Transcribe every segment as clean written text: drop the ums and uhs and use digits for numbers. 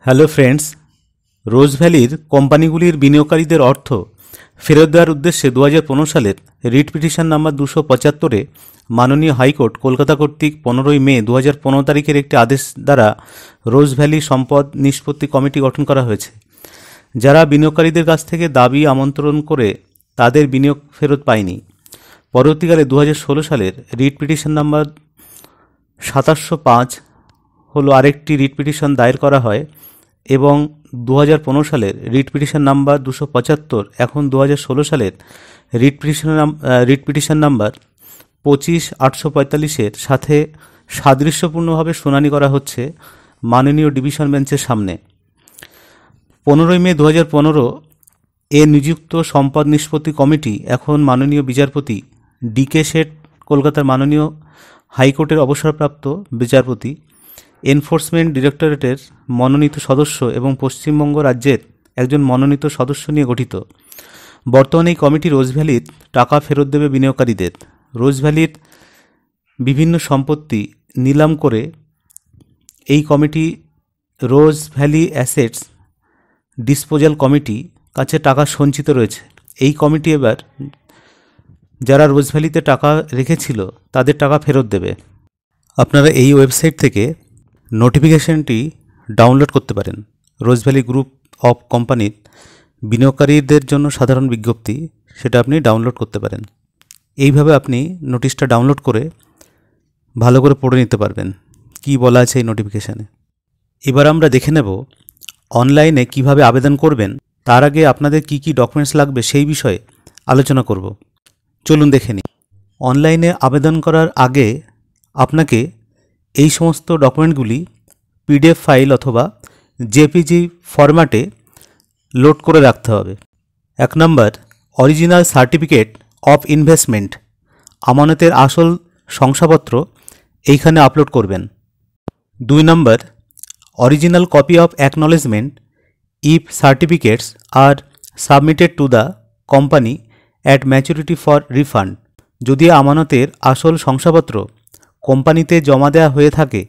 Hello friends, রোজ ভ্যালির কোম্পানিগুলির বিনিয়োগকারীদের অর্থ ফেরত দেওয়ার উদ্দেশ্যে 2015 সালের রিট পিটিশন নাম্বার 275-এ মাননীয় হাইকোর্ট কলকাতা কর্তৃক 15 মে 2015 তারিখের একটি আদেশ দ্বারা রোজ ভ্যালি সম্পদ নিষ্পত্তি কমিটি গঠন করা হয়েছে, যারা বিনিয়োগকারীদের কাছ থেকে দাবি আমন্ত্রণ করে তাদের বিনিয়োগ ফেরত পায়নি। পরবর্তীকালে 2016 সালের রিট পিটিশন নাম্বার 2705 হলো আরেকটি রিট পিটিশন দায়ের করা হয় এবং 2015 সালের রিট পিটিশন নাম্বার 275 এখন 2016 সালের রিট পিটিশন নাম্বার 25-845-এর সাথে সাদৃশ্যপূর্ণভাবে শুনানি করা হচ্ছে মাননীয় ডিভিশন বেঞ্চের সামনে। 15 মে 2015 এ নিযুক্ত সম্পদ নিষ্পত্তি কমিটি এখন মাননীয় বিচারপতি ডিকে শেঠ, কলকাতার মাননীয় হাইকোর্টের অবসরপ্রাপ্ত বিচারপতি, এনফোর্সমেন্ট ডিরেক্টরেটের মনোনীত সদস্য এবং পশ্চিমবঙ্গ রাজ্যের একজন মনোনীত সদস্য নিয়ে গঠিত। বর্তমানে এই কমিটি রোজ ভ্যালির টাকা ফেরত দেবে বিনিয়োগকারীদের। রোজ ভ্যালির বিভিন্ন সম্পত্তি নিলাম করে এই কমিটি রোজ ভ্যালি অ্যাসেটস ডিসপোজাল কমিটি কাছে টাকা সঞ্চিত রয়েছে। এই কমিটি এবার যারা রোজ ভ্যালিতে টাকা রেখেছিল তাদের টাকা ফেরত দেবে। আপনারা এই ওয়েবসাইট থেকে নোটিফিকেশনটি ডাউনলোড করতে পারেন। রোজ ভ্যালি গ্রুপ অফ কোম্পানির বিনিয়োগকারীদের জন্য সাধারণ বিজ্ঞপ্তি, সেটা আপনি ডাউনলোড করতে পারেন। এইভাবে আপনি নোটিশটা ডাউনলোড করে ভালো করে পড়ে নিতে পারবেন কি বলা আছে এই নোটিফিকেশানে। এবার আমরা দেখে নেব অনলাইনে কিভাবে আবেদন করবেন। তার আগে আপনাদের কি কি ডকুমেন্টস লাগবে সেই বিষয়ে আলোচনা করব। চলুন দেখে নিই। অনলাইনে আবেদন করার আগে আপনাকে এই সমস্ত ডকুমেন্টগুলি পিডিএফ ফাইল অথবা জেপিজি ফরম্যাটে লোড করে রাখতে হবে। 1 নম্বর, অরিজিনাল সার্টিফিকেট অফ ইনভেস্টমেন্ট, আমানতের আসল শংসাপত্র এইখানে আপলোড করবেন। 2 নম্বর, original copy of acknowledgement if certificates are submitted to the company at maturity for refund, যদি আমানতের আসল শংসাপত্র কোম্পানিতে জমা দেওয়া হয়ে থাকে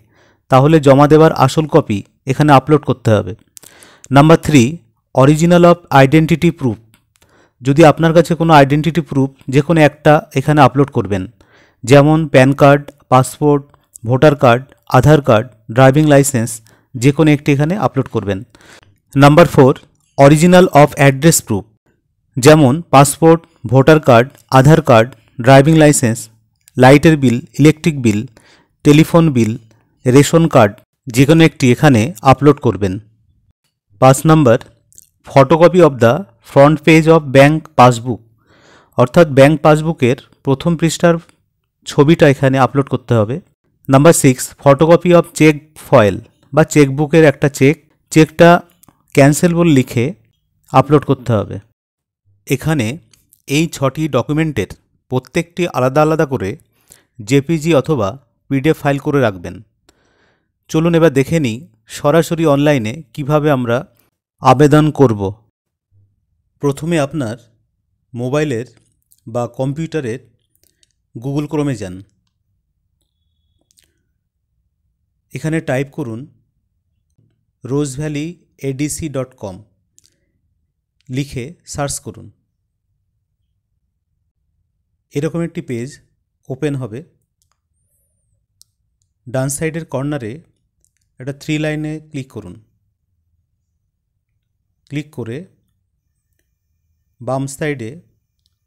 তাহলে জমা দেওয়ার আসল কপি এখানে আপলোড করতে হবে। Number 3, original of identity proof, যদি আপনার কাছে কোনো আইডেন্টিটি প্রুফ যে কোনো একটা এখানে আপলোড করবেন, যেমন PAN card, passport, voter card, Aadhaar card, driving licence, যে কোনো একটি এখানে আপলোড করবেন। Number 4, original of address proof, যেমন passport, voter card, Aadhaar card, driving licence, লাইটের bill, electric bill, telephone bill, ration card, যে কোনো একটি এখানে আপলোড করবেন। 5 number, photocopy of the front page of bank passbook, অর্থাৎ ব্যাঙ্ক পাসবুকের প্রথম পৃষ্ঠার ছবিটা এখানে আপলোড করতে হবে। Number 6, photocopy of check foil বা চেকবুকের একটা চেকটা ক্যান্সেলবল লিখে আপলোড করতে হবে। এখানে এই 6টি ডকুমেন্টের প্রত্যেকটি আলাদা আলাদা করে জেপিজি অথবা পিডিএফ ফাইল করে রাখবেন। চলুন এবার দেখে নিই সরাসরি অনলাইনে কিভাবে আমরা আবেদন করব। প্রথমে আপনার মোবাইলের বা কম্পিউটারের গুগল ক্রোমে যান। এখানে টাইপ করুন rozevalleyadc.com, লিখে সার্চ করুন। এরকম একটি পেজ ওপেন হবে। ডান সাইডের কর্নারে একটা 3 লাইনে ক্লিক করুন। ক্লিক করে বাম সাইডে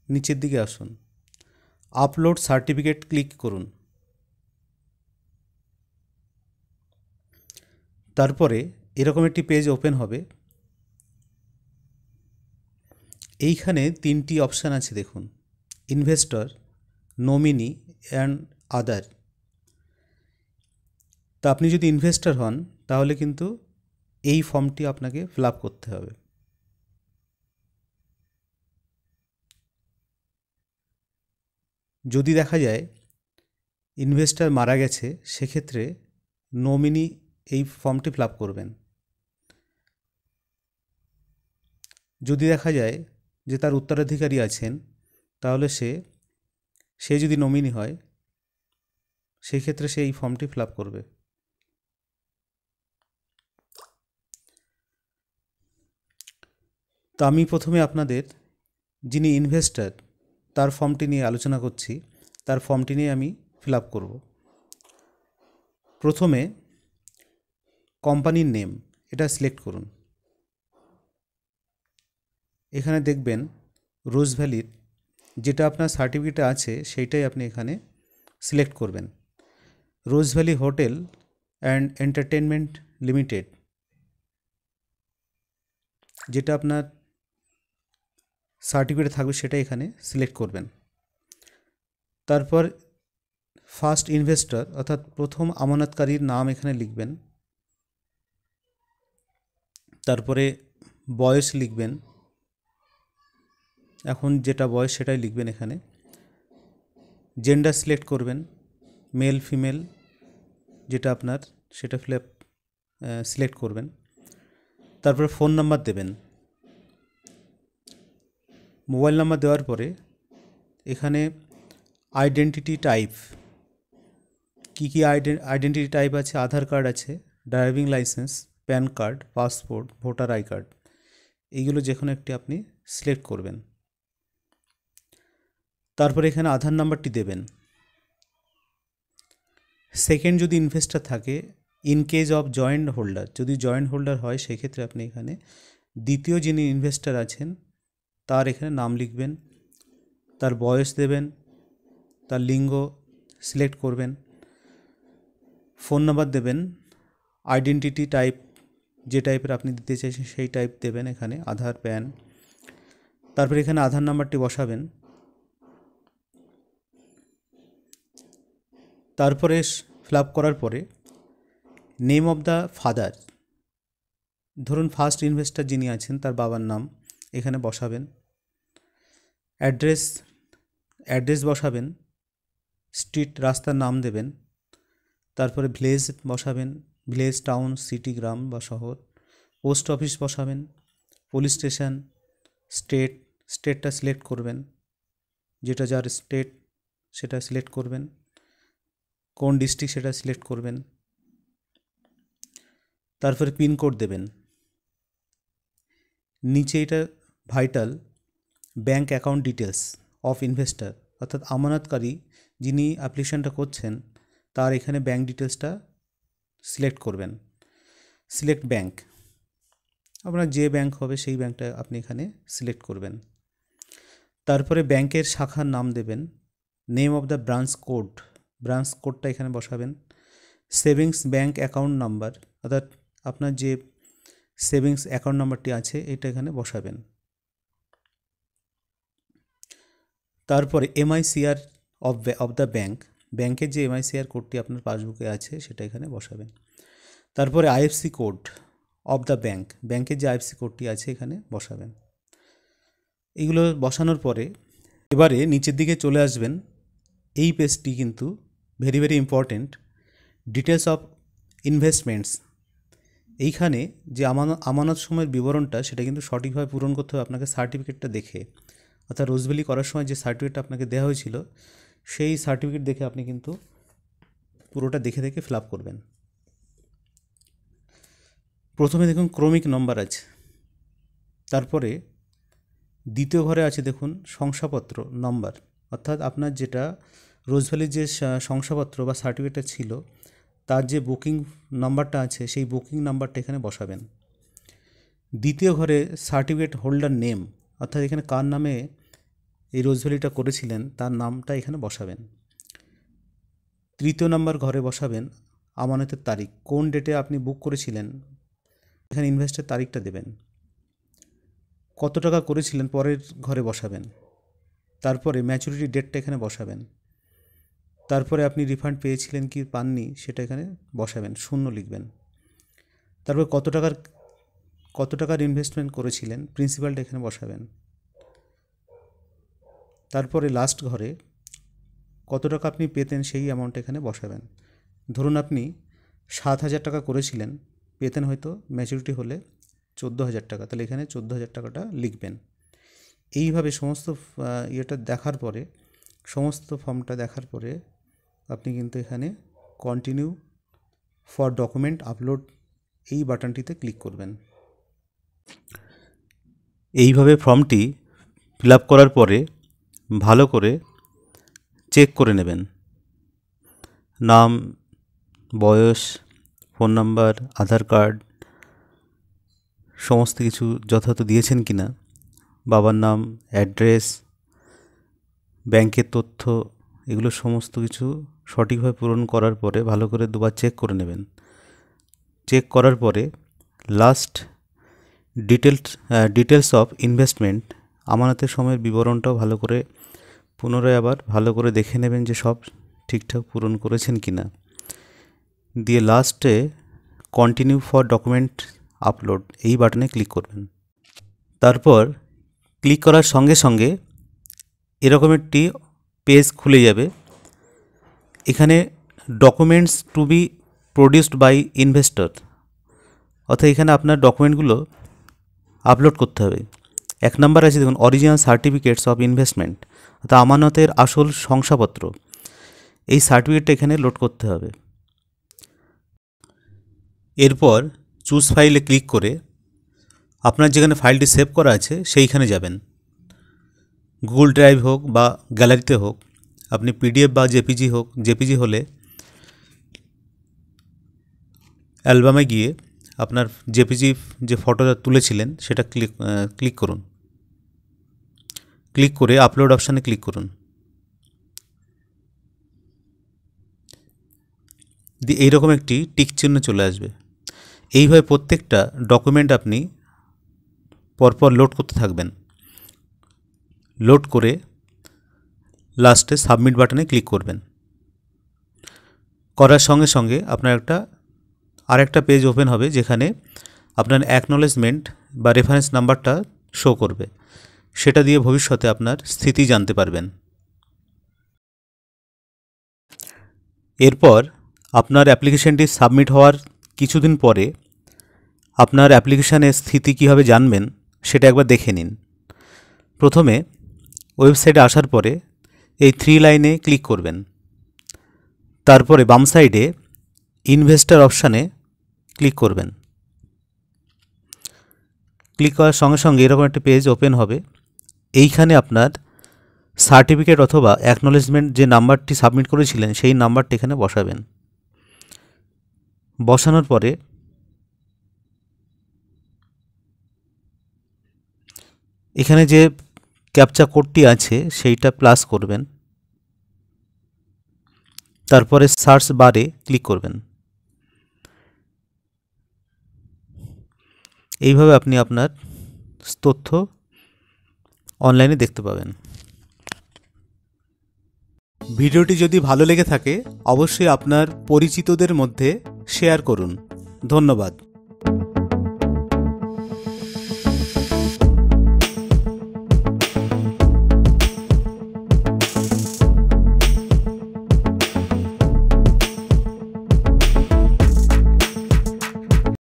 নিচের দিকে আসুন, আপলোড সার্টিফিকেট ক্লিক করুন। তারপরে এরকম একটি পেজ ওপেন হবে। এইখানে 3টি অপশান আছে দেখুন, ইনভেস্টর, নমিনি অ্যান্ড আদার। তা আপনি যদি ইনভেস্টর হন তাহলে কিন্তু এই ফর্মটি আপনাকে ফিল আপ করতে হবে। যদি দেখা যায় ইনভেস্টর মারা গেছে সেক্ষেত্রে নমিনি এই ফর্মটি ফিল আপ করবেন। যদি দেখা যায় যে তার উত্তরাধিকারী আছেন তাহলে সে যদি নমিনি হয় সেই ক্ষেত্রে সে এই ফর্মটি ফিল আপ করবে। আমি প্রথমে আপনাদের যিনি ইনভেস্টর তার ফর্মটি নিয়ে আলোচনা করছি, তার ফর্মটি নিয়ে আমি ফিল আপ করব। প্রথমে কোম্পানির নেম এটা সিলেক্ট করুন। এখানে দেখবেন রোজ ভ্যালির যেটা আপনার সার্টিফিকেটে আছে সেইটাই আপনি এখানে সিলেক্ট করবেন। Rose valley hotel and entertainment limited যেটা আপনার সার্টিফিকেটে থাকবে সেটা এখানে সিলেক্ট করবেন। তারপর ফার্স্ট ইনভেস্টর অর্থাৎ প্রথম আমানতকারীর নাম এখানে লিখবেন। তারপরে বয়স লিখবেন, এখন যেটা বয়স সেটাই লিখবেন এখানে। জেন্ডার সিলেক্ট করবেন, মেল ফিমেল যেটা আপনার সেটা সিলেক্ট করবেন। তারপরে ফোন নাম্বার দেবেন। মোবাইল নাম্বার দেওয়ার পরে এখানে আইডেন্টিটি টাইপ কী কী আইডেন্টিটি টাইপ আছে, আধার কার্ড আছে, driving licence, pan card, passport, voter I card, এইগুলো যে কোনো একটি আপনি সিলেক্ট করবেন। তারপরে এখানে আধার নাম্বারটি দেবেন। সেকেন্ড যদি ইনভেস্টর থাকে, in case of joint holder, যদি জয়েন্ট হোল্ডার হয় সেক্ষেত্রে আপনি এখানে দ্বিতীয় যিনি ইনভেস্টর আছেন তার এখানে নাম লিখবেন, তার বয়স দেবেন, তার লিঙ্গ সিলেক্ট করবেন, ফোন নাম্বার দেবেন, আইডেন্টিটি টাইপ যে টাইপের আপনি দিতে চাইছেন সেই টাইপ দেবেন এখানে, আধার, প্যান। তারপরে এখানে আধার নাম্বারটি বসাবেন। তারপরে ফিল আপ করার পরে নেম অফ দ্য ফাদার, ধরুন ফার্স্ট ইনভেস্টর যিনি আছেন তার বাবার নাম এখানে বসাবেন। অ্যাড্রেস বসাবেন, স্ট্রিট রাস্তার নাম দেবেন। তারপরে ভিলেজ বসাবেন, ভিলেজ, টাউন, সিটি, গ্রাম বা শহর। পোস্ট অফিস বসাবেন, পুলিশ স্টেশন, স্টেটটা সিলেক্ট করবেন, যেটা যার স্টেট সেটা সিলেক্ট করবেন, কোন ডিস্ট্রিক্ট সেটা সিলেক্ট করবেন। তারপরে পিনকোড দেবেন। নিচে এটা vital bank account details of investor, অর্থাৎ আমানতকারী যিনি অ্যাপ্লিকেশনটা করছেন তার এখানে ব্যাঙ্ক ডিটেলসটা সিলেক্ট করবেন। সিলেক্ট ব্যাঙ্ক, আপনার যে ব্যাঙ্ক হবে সেই ব্যাঙ্কটা আপনি এখানে সিলেক্ট করবেন। তারপরে ব্যাঙ্কের শাখার নাম দেবেন, নেম অফ দ্য ব্রাঞ্চ কোডটা এখানে বসাবেন। সেভিংস ব্যাঙ্ক অ্যাকাউন্ট নাম্বার, অর্থাৎ আপনার যে সেভিংস অ্যাকাউন্ট নাম্বারটি আছে এটা এখানে বসাবেন। তারপরে এমআইসিআর অফ দ্য ব্যাঙ্কের যে এমআইসিআর কোডটি আপনার পাসবুকে আছে সেটা এখানে বসাবেন। তারপরে আইএফসি কোড অফ দ্য ব্যাঙ্কের যে আইএফসি কোডটি আছে এখানে বসাবেন। এগুলো বসানোর পরে এবারে নিচের দিকে চলে আসবেন। এই পেজটি কিন্তু very very important, details of investments. এইখানে যে আমানত সময়ের বিবরণটা সেটা কিন্তু সঠিকভাবে পূরণ করতে হবে আপনাকে সার্টিফিকেটটা দেখে, অর্থাৎ রোজভ্যালি করার সময় যে সার্টিফিকেটটা আপনাকে দেওয়া হয়েছিল সেই সার্টিফিকেট দেখে আপনি কিন্তু পুরোটা দেখে দেখে ফিল আপ করবেন। প্রথমে দেখুন ক্রমিক নম্বর আছে, তারপরে দ্বিতীয় ঘরে আছে দেখুন শংসাপত্র নম্বর, অর্থাৎ আপনার যেটা রোজভ্যালির যে শংসাপত্র বা সার্টিফিকেটটা ছিল তার যে বুকিং নাম্বারটা আছে সেই বুকিং নাম্বারটা এখানে বসাবেন। দ্বিতীয় ঘরে সার্টিফিকেট হোল্ডার নেম, অর্থাৎ এখানে কার নামে এই রোজভ্যালিটা করেছিলেন তার নামটা এখানে বসাবেন। তৃতীয় নাম্বার ঘরে বসাবেন আমানতের তারিখ, কোন ডেটে আপনি বুক করেছিলেন এখানে ইনভেস্টের তারিখটা দেবেন। কত টাকা করেছিলেন পরের ঘরে বসাবেন। তারপরে ম্যাচুরিটি ডেটটা এখানে বসাবেন। তারপরে আপনি রিফান্ড পেয়েছিলেন কি পাননি সেটা এখানে বসাবেন, শূন্য লিখবেন। তারপর কত টাকার ইনভেস্টমেন্ট করেছিলেন প্রিন্সিপালটা এখানে বসাবেন। তারপরে লাস্ট ঘরে কত টাকা আপনি পেতেন সেই অ্যামাউন্ট এখানে বসাবেন। ধরুন আপনি 7,000 টাকা করেছিলেন, পেতেন হয়তো ম্যাচুরিটি হলে 14,000 টাকা, তাহলে এখানে 14,000 টাকাটা লিখবেন। এইভাবে সমস্ত দেখার পরে, সমস্ত ফর্মটা দেখার পরে আপনি কিন্তু এখানে কন্টিনিউ ফর ডকুমেন্ট আপলোড এই বাটনটিতে ক্লিক করবেন। এইভাবে ফর্মটি ফিল আপ করার পরে ভালো করে চেক করে নেবেন। নাম, বয়স, ফোন নাম্বার, আধার কার্ড সমস্ত কিছু যথাযথ দিয়েছেন কি না, বাবার নাম, অ্যাড্রেস, ব্যাংকের তথ্য, এগুলো সমস্ত কিছু সঠিকভাবে পূরণ করার পরে ভালো করে দুবার চেক করে নেবেন। চেক করার পরে লাস্ট ডিটেলস অফ ইনভেস্টমেন্ট, আমানতের সময়ের বিবরণটাও ভালো করে পুনরায় আবার ভালো করে দেখে নেবেন যে সব ঠিকঠাক পূরণ করেছেন কি না। দিয়ে লাস্টে কন্টিনিউ ফর ডকুমেন্ট আপলোড এই বাটনে ক্লিক করবেন। তারপর ক্লিক করার সঙ্গে সঙ্গে এরকম একটি পেজ খুলে যাবে। এখানে documents to be produced by investor, অর্থাৎ এখানে আপনার ডকুমেন্টগুলো আপলোড করতে হবে। 1 নম্বর আছে দেখুন, অরিজিনাল সার্টিফিকেটস অফ ইনভেস্টমেন্ট, অর্থাৎ আমানতের আসল শংসাপত্র। এই সার্টিফিকেটটা এখানে লোড করতে হবে। এরপর চুজ ফাইলে ক্লিক করে আপনার যেখানে ফাইলটি সেভ করা আছে সেইখানে যাবেন। গুগল ড্রাইভ হোক বা গ্যালারিতে হোক, আপনি পিডিএফ বা জেপিজি হোক, জেপিজি হলে অ্যালবামে গিয়ে আপনার জেপিজি যে ফটোটা তুলেছিলেন সেটা ক্লিক করুন। ক্লিক করে আপলোড অপশানে ক্লিক করুন। দিয়ে এইরকম একটি টিক চিহ্ন চলে আসবে। এইভাবে প্রত্যেকটা ডকুমেন্ট আপনি পরপর লোড করতে থাকবেন। লোড করে লাস্টে সাবমিট বাটনে ক্লিক করবেন। করার সঙ্গে সঙ্গে আপনার আরেকটা পেজ ওপেন হবে যেখানে আপনার অ্যাকনোলেজমেন্ট বা রেফারেন্স নাম্বারটা শো করবে। সেটা দিয়ে ভবিষ্যতে আপনার স্থিতি জানতে পারবেন। এরপর আপনার অ্যাপ্লিকেশনটি সাবমিট হওয়ার কিছুদিন পরে আপনার অ্যাপ্লিকেশানের স্থিতি কীভাবে জানবেন সেটা একবার দেখে নিন। প্রথমে ওয়েবসাইটে আসার পরে এই 3 লাইনে ক্লিক করবেন। তারপরে বাম সাইডে ইনভেস্টর অপশানে ক্লিক করবেন। ক্লিক করার সঙ্গে সঙ্গে এরকম একটা পেজ ওপেন হবে। এইখানে আপনার সার্টিফিকেট অথবা অ্যাকনোলেজমেন্ট যে নাম্বারটি সাবমিট করেছিলেন সেই নাম্বারটি এখানে বসাবেন। বসানোর পরে এখানে যে ক্যাপচা কোডটি আছে সেইটা প্লাস করবেন। তারপরে সার্চ বারে ক্লিক করবেন। এইভাবে আপনি আপনার তথ্য অনলাইনে দেখতে পাবেন। ভিডিওটি যদি ভালো লেগে থাকে অবশ্যই আপনার পরিচিতদের মধ্যে শেয়ার করুন। ধন্যবাদ।